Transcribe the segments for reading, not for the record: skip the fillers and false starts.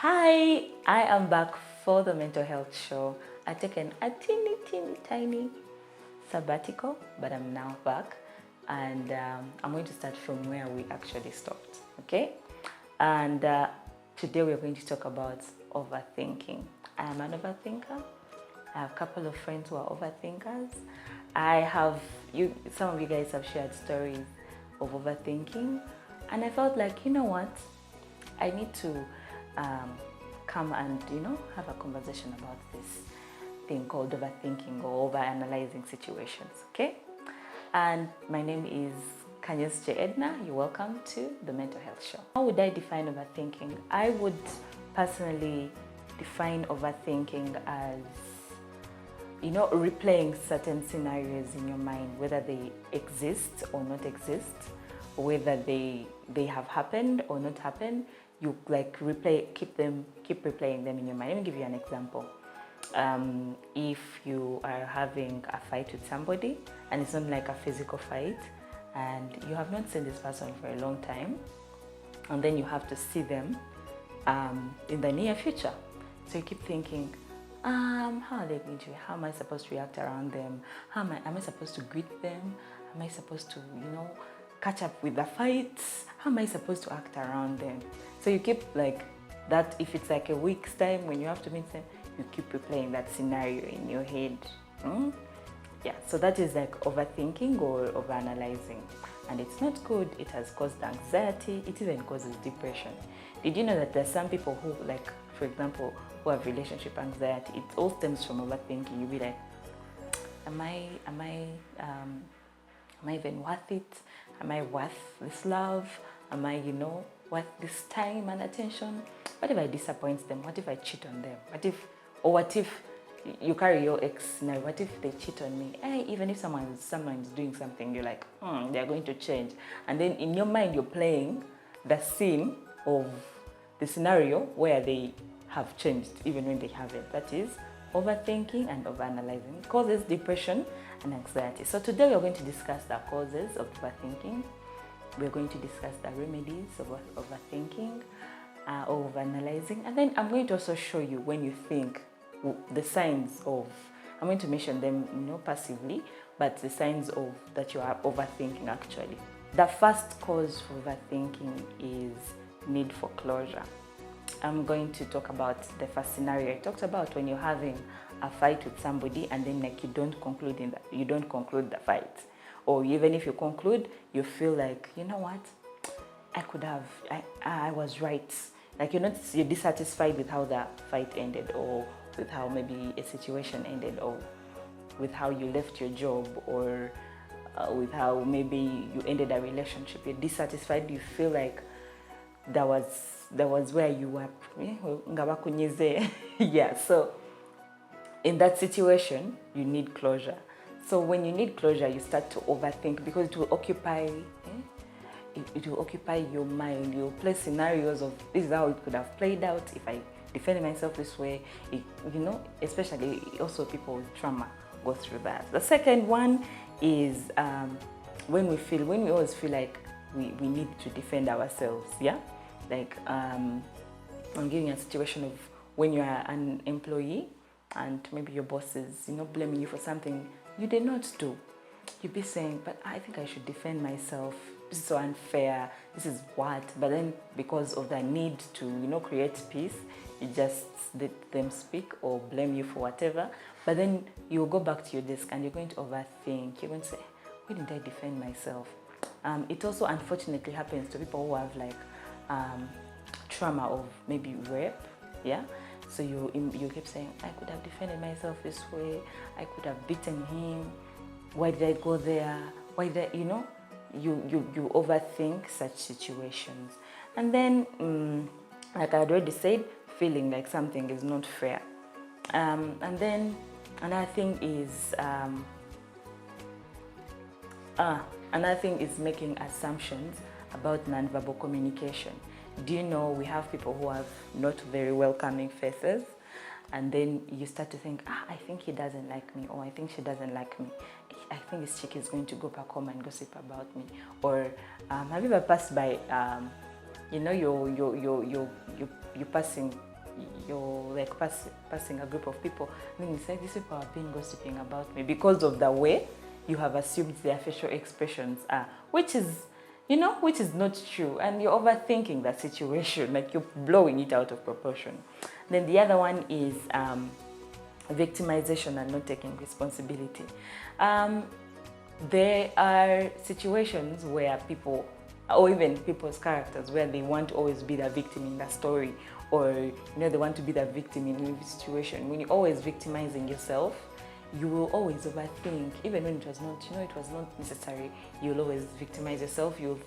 Hi, I am back for the mental health show. I've taken a teeny tiny sabbatical, but I'm now back, and I'm going to start from where we actually stopped. Okay, and today we're going to talk about overthinking. I am an overthinker. I have a couple of friends who are overthinkers. I have you. Some of you guys have shared stories of overthinking, and I felt like, you know what, I need to come and have a conversation about this thing called overthinking or overanalyzing situations. Okay, and my name is Kanyes J. Edna. You're welcome to the Mental Health Show. How would I define overthinking? I would personally define overthinking as replaying certain scenarios in your mind, whether they exist or not exist, whether they have happened or not happened. You keep replaying them in your mind. Let me give you an example. If you are having a fight with somebody and it's not like a physical fight, and you have not seen this person for a long time, and then you have to see them in the near future, so you keep thinking, how are they going to? How am I supposed to react around them? Am I supposed to greet them? Am I supposed to catch up with the fights? How am I supposed to act around them? So you keep like that. If it's like a week's time when you have to meet them, you keep replaying that scenario in your head. Yeah, so that is like overthinking or overanalyzing, and it's not good. It has caused anxiety. It even causes depression. Did you know that there's some people who, like, for example, who have relationship anxiety? It all stems from overthinking. You'll be like, am I even worth it? Am I worth this love? Am I, worth this time and attention? What if I disappoint them? What if I cheat on them? What if you carry your ex now? What if they cheat on me? Even if someone's doing something, you're like, they're going to change. And then in your mind, you're playing the scene of the scenario where they have changed, even when they haven't. That is overthinking and overanalyzing. It causes depression and anxiety. So today we're going to discuss the causes of overthinking. We're going to discuss the remedies of overthinking, overanalyzing, and then I'm going to also show you when you think the signs of. I'm going to mention them, passively, but the signs of that you are overthinking actually. The first cause for overthinking is need for closure. I'm going to talk about the first scenario I talked about, when you're having a fight with somebody and then you don't conclude the fight, or even if you conclude, you feel like, you know what, I was right. Like you're dissatisfied with how the fight ended, or with how maybe a situation ended, or with how you left your job, or with how maybe you ended a relationship. You're dissatisfied. You feel like that was where you were. Yeah, so in that situation, you need closure. So when you need closure, you start to overthink, because it will occupy your mind. You'll play scenarios of, this is how it could have played out if I defended myself this way. Especially also people with trauma go through that. The second one is when we always feel like we need to defend ourselves. Yeah, like I'm giving you a situation of when you are an employee and maybe your boss is blaming you for something you did not do. You'll be saying, but I think I should defend myself. This is so unfair. This is what. But then because of the need to create peace, you just let them speak or blame you for whatever. But then you'll go back to your desk and you're going to overthink. You're going to say, why didn't I defend myself? It also unfortunately happens to people who have like trauma of maybe rape. Yeah. So you keep saying, I could have defended myself this way. I could have beaten him. Why did I go there? Why did you overthink such situations. And then, like I already said, feeling like something is not fair. And then another thing is making assumptions about nonverbal communication. Do you know we have people who have not very welcoming faces, and then you start to think, I think he doesn't like me, or I think she doesn't like me. I think this chick is going to go back home and gossip about me. Or have you ever passed by, you're passing you're like passing a group of people, and then you say, these people have been gossiping about me because of the way you have assumed their facial expressions are, which is, which is not true, and you're overthinking the situation, like you're blowing it out of proportion. Then the other one is victimization and not taking responsibility. There are situations where people, or even people's characters, where they want to always be the victim in the story, or they want to be the victim in every situation. When you're always victimizing yourself, you will always overthink, even when it was not, it was not necessary. You'll always victimize yourself. You'll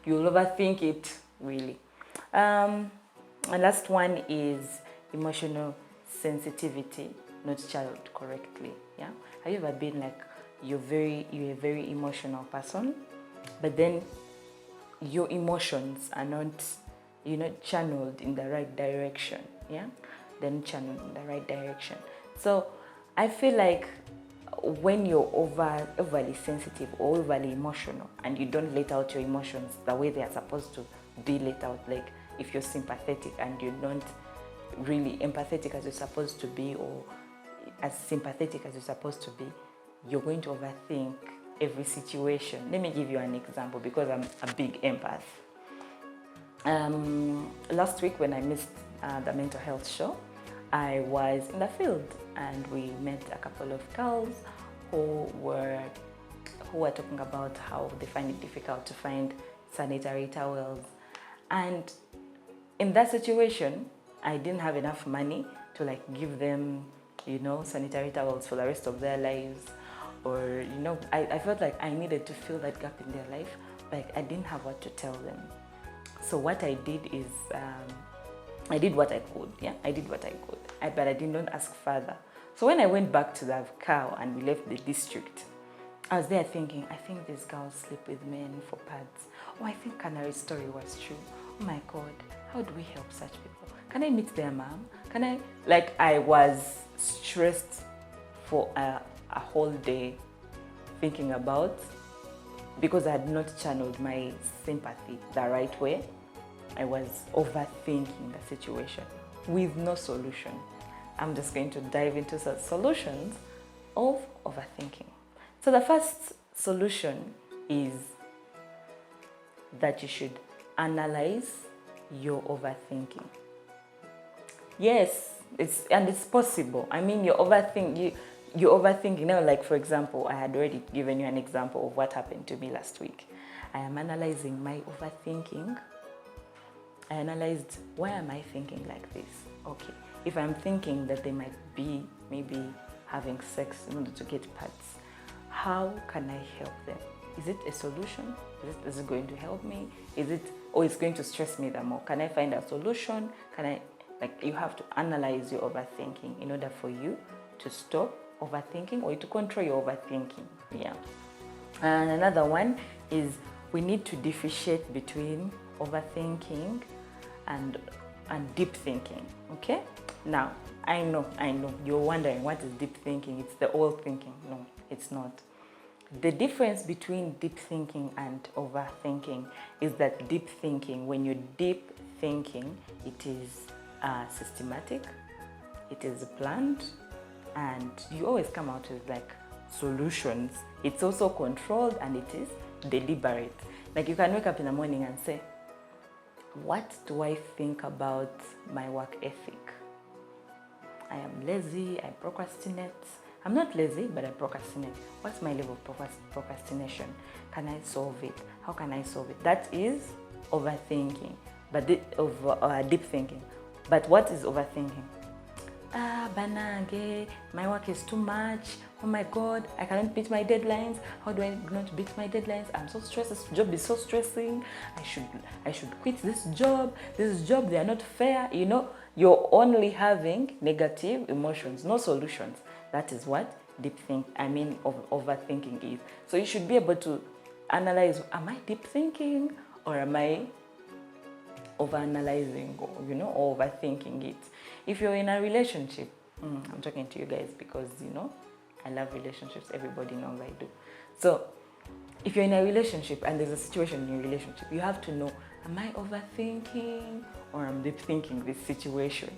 overthink it, really. And last one is emotional sensitivity, not channeled correctly. Yeah. Have you ever been like, you're a very emotional person, but then your emotions are not, channeled in the right direction? Yeah. Then channeled in the right direction. So I feel like when you're overly sensitive or overly emotional, and you don't let out your emotions the way they are supposed to be let out, like if you're sympathetic and you're not really empathetic as you're supposed to be, or as sympathetic as you're supposed to be, you're going to overthink every situation. Let me give you an example, because I'm a big empath. Last week when I missed the mental health show, I was in the field and we met a couple of girls who were talking about how they find it difficult to find sanitary towels. And in that situation, I didn't have enough money to like give them, sanitary towels for the rest of their lives. Or, I felt like I needed to fill that gap in their life, but I didn't have what to tell them. So what I did is, I did what I could, I did what I could, but I did not ask further. So when I went back to the car and we left the district, I was there thinking, I think these girls sleep with men for pads. Oh, I think Canary story was true. Oh my God, how do we help such people? Can I meet their mom? I was stressed for a whole day thinking about, because I had not channeled my sympathy the right way. I was overthinking the situation with no solution. I'm just going to dive into the solutions of overthinking. So the first solution is that you should analyze your overthinking. Yes, it's possible. I mean, you're overthinking, like for example, I had already given you an example of what happened to me last week. I am analyzing my overthinking. I analyzed, why am I thinking like this? Okay, if I'm thinking that they might be maybe having sex in order to get pads, how can I help them? Is it a solution? Is it going to help me? Or it's going to stress me the more? Can I find a solution? You have to analyze your overthinking in order for you to stop overthinking, or to control your overthinking. Yeah. And another one is, we need to differentiate between overthinking and deep thinking. Okay? Now, I know you're wondering, what is deep thinking? It's the old thinking. No, it's not. The difference between deep thinking and overthinking is that deep thinking, when you're deep thinking, it is systematic, it is planned, and you always come out with like solutions. It's also controlled, and it is deliberate. Like you can wake up in the morning and say, what do I think about my work ethic? I am lazy, I procrastinate. I'm not lazy, but I procrastinate. What's my level of procrastination? Can I solve it? How can I solve it? That is overthinking, but deep thinking. But what is overthinking? Banage, my work is too much. Oh my God, I cannot beat my deadlines. How do I not beat my deadlines? I'm so stressed. This job is so stressing. I should quit this job. This job, they are not fair. You're only having negative emotions, no solutions. That is what overthinking is. So you should be able to analyze, am I deep thinking, or am I overanalyzing, or overthinking it? If you're in a relationship, I'm talking to you guys because, I love relationships. Everybody knows I do. So if you're in a relationship and there's a situation in your relationship, you have to know, am I overthinking or am deep thinking this situation?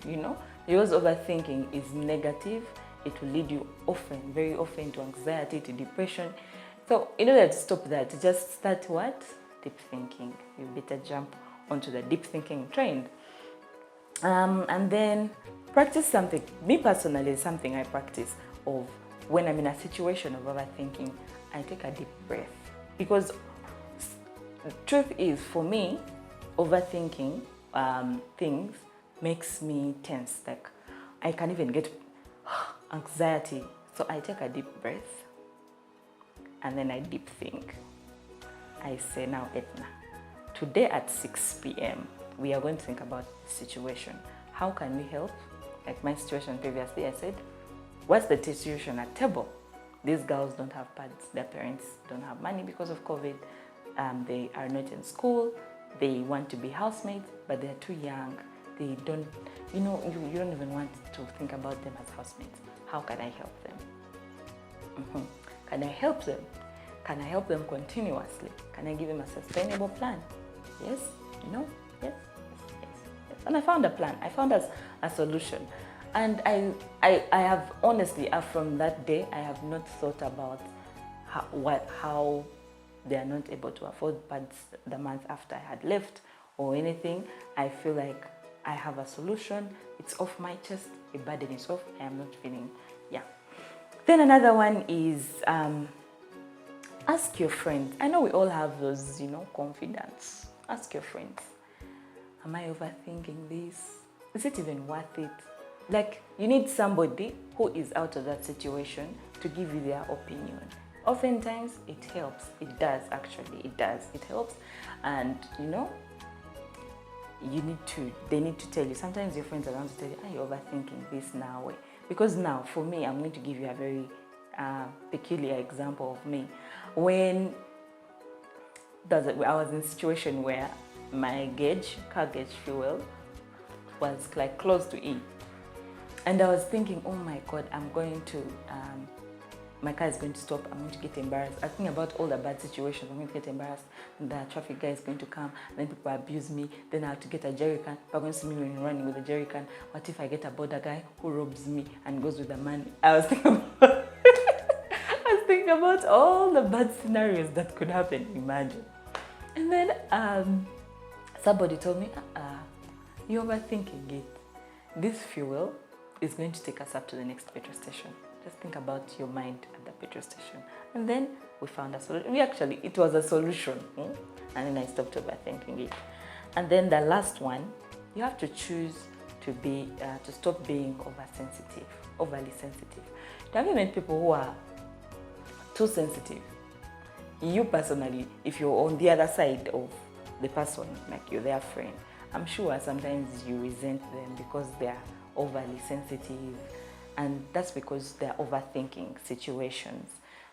Because overthinking is negative. It will lead you often, very often, to anxiety, to depression. So in order to stop that, just start what? Deep thinking. You better jump onto the deep thinking trend. And then practice something. Me personally, something I practice of when I'm in a situation of overthinking, I take a deep breath. Because the truth is, for me, overthinking things makes me tense. Like, I can even get anxiety. So I take a deep breath and then I deep think. I say, now Edna, today at 6 p.m. we are going to think about the situation. How can we help? Like my situation previously, I said, what's the situation at table? These girls don't have pads. Their parents don't have money because of COVID. They are not in school. They want to be housemates, but they're too young. They don't, you don't even want to think about them as housemates. How can I help them? Can I help them? Can I help them continuously? Can I give them a sustainable plan? Yes? No? Yes? Yes. And I found a plan. I found a solution. And I have honestly, from that day, I have not thought about how they are not able to afford pads the month after I had left or anything. I feel like I have a solution. It's off my chest. A burden is off. I am not feeling, Then another one is ask your friends. I know we all have those, confidence. Ask your friends. Am I overthinking this? Is it even worth it? Like, you need somebody who is out of that situation to give you their opinion. Oftentimes, it helps. It does, actually. It does. It helps. And, they need to tell you. Sometimes your friends are going to tell you, are you overthinking this now? Because now, for me, I'm going to give you a very peculiar example of me. When I was in a situation where my car gauge fuel was like close to E. And I was thinking, oh my God, my car is going to stop. I'm going to get embarrassed. I think about all the bad situations. I'm going to get embarrassed. The traffic guy is going to come. And then people abuse me. Then I have to get a jerry can. People are going to see me running with a jerry can. What if I get a border guy who robs me and goes with the money? I was thinking about all the bad scenarios that could happen. Imagine. And then somebody told me, you're overthinking it. This fuel is going to take us up to the next petrol station. Just think about your mind at the petrol station. And then we found a solution. It was a solution. And then I stopped overthinking it. And then the last one, you have to choose to stop being overly sensitive. Have you met people who are too sensitive? You personally, if you're on the other side of the person, like you're their friend, I'm sure sometimes you resent them because they're overly sensitive, and that's because they're overthinking situations.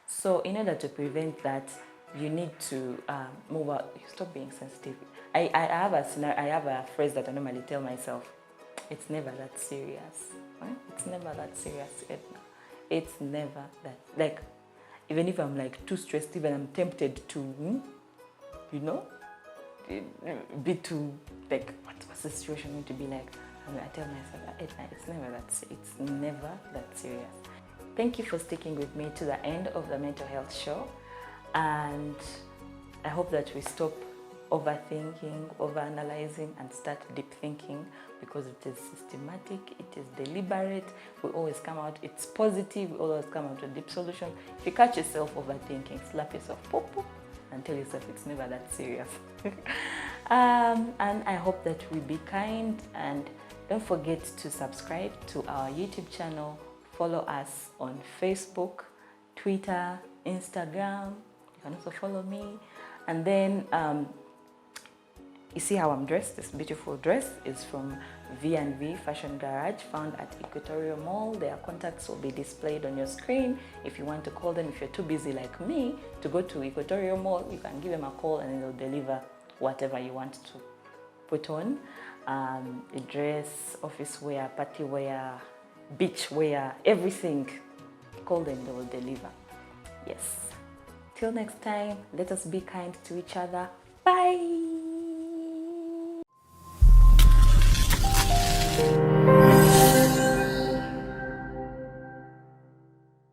So in order to prevent that, you need to move out. You stop being sensitive. I have a phrase that I normally tell myself. It's never that serious. Right? It's never that serious, Edna. It's never that. Like, even if I'm like too stressed, even I'm tempted to, be too, like, what's the situation going to be like? And I tell myself, it's never that serious. Thank you for sticking with me to the end of the mental health show. And I hope that we stop overthinking, overanalyzing, and start deep thinking, because it is systematic, it is deliberate. We always come out, it's positive, we always come out with a deep solution. If you catch yourself overthinking, slap yourself, pop, pop, and tell yourself it's never that serious. And I hope that we be kind, and don't forget to subscribe to our YouTube channel. Follow us on Facebook, Twitter, Instagram. You can also follow me. And then you see how I'm dressed. This beautiful dress is from V&V Fashion Garage, found at Equatorial Mall. Their contacts will be displayed on your screen. If you want to call them, if you're too busy like me to go to Equatorial Mall, you can give them a call and they'll deliver whatever you want to put on. A dress, office wear, party wear, beach wear, everything. Call them, they will deliver. Yes. Till next time, let us be kind to each other. Bye.